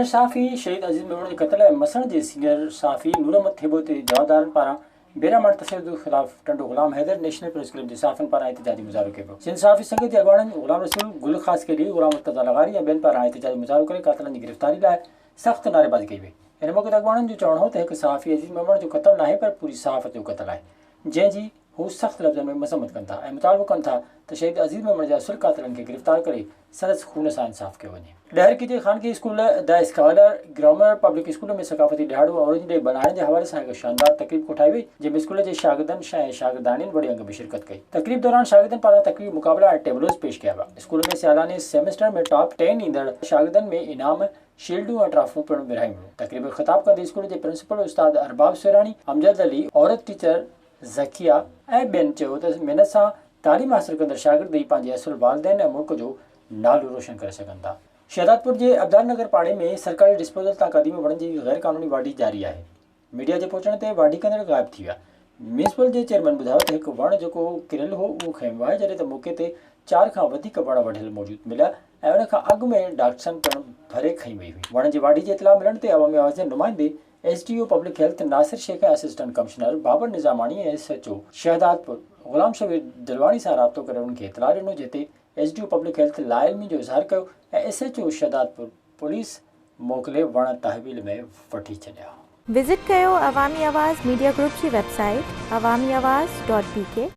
Senior सहाफ़ी शहीद अज़ीज़ मेमण के कत्ल मसण के सीनियर सहाफ़ी नूर अहमद थेबो ते जवाबदारनि पारां बेरामण तशद्दुद ख़िलाफ़ टंडो ग़ुलाम हैदर नेशनल प्रेस क्लब के सहाफ़ियुनि पारां एहतजाजी मुज़ाहिरो कयो पियो। सिंध सहाफ़ी संघ जे अॻवाननि ग़ुलाम रसूल गुल ख़ास के ग़ुलाम मुर्तज़ा लगारी ऐं ॿियनि पारां एहतजाजी मुज़ाहिरो करे क़ातिलनि जी गिरफ़्तारी लाइ सख़्त नारेबाज़ी कई वई। इन मौक़े ते अॻवाननि जो चवणु हो त हिकु सहाफ़ी अज़ीज़ मेमण जो क़त्ल नाहे पर पूरी सहाफ़त जो क़त्ल आहे, जंहिंजी हू सख़्त लफ़्ज़नि में मज़म्मत कनि था ऐं मुतालबो कनि था त शहीद अज़ीज़ मेमण जे असुल क़ातिलनि खे गिरफ़्तार करे संदसि खून सां इंसाफ़ कयो वञे। डहरकी जे ख़ानगी school the scholar grammar public school में सक़ाफ़ती ॾियारो ऑरेंज डे मल्हाइण जे हवाले सां हिकु शानदार तक़रीब कोठाई वई, जंहिंमें स्कूल जे शागिर्दनि ऐं शागिर्दाणियुनि वॾे अंग में शिरकत कई। तक़रीब दौरान शागिर्दनि पारां तक़रीब मुक़ाबला ऐं टेबलोज़ पेश कया विया। स्कूल में सालाने सेमेस्टर में टॉप 10 ईंदड़ शागिर्दनि में इनाम शील्डूं ऐं ट्रॉफियूं पिणु विरहायूं वियूं। तक़रीब में ख़िताब कंदे स्कूल जे प्रिंसिपल उस्ताद अरबाब सुरानी, अमजद अली, औरत टीचर ज़किया ऐं ॿियनि चयो त महिनत सां तालीम हासिल कंदड़ शागिर्द ई पंहिंजे असुल वालिदैन ऐं मुल्क जो नालो रोशन करे सघनि था। शहदादपुर जे अब्दाल नगर पाड़े में सरकारी डिस्पोजल तां क़दीम वणनि जी गैर क़ानूनी वाढी जारी आहे। मीडिया जे पहुचण ते वाढी कंदड़ ग़ाइब थी विया। म्यूनिसिपल जे चेयरमैन ॿुधायो त हिकु वणु जेको किरियल हो उहो खंयो वियो आहे, जॾहिं त मौक़े ते 4 खां वधीक वण वढियल मौजूदु मिलिया ऐं उन खां अॻु में डॉक्टरनि पिणु भरे खई वई हुई। वण जी वाढी जी इतला मिलण ते अवामी आवाज़ जे नुमाइंदे SDO public health Nasir Shaikh ऐं असिस्टेंट कमिश्नर बाबर निज़ामानी ऐं SHO शहदादपुर ग़ुलाम शबीर दिलवानी सां राब्तो करे उन्हनि खे इतला ॾिनो, जिते SDO पब्लिक हेल्थ लाइलमी जो इज़हार कयो ऐं SHO शहदादपुर पुलिस मोकिले वण तहवील में वठी छॾिया। विज़िट कयो अवामी आवाज़ मीडिया ग्रुप जी वेबसाइट awamiawaz.pk।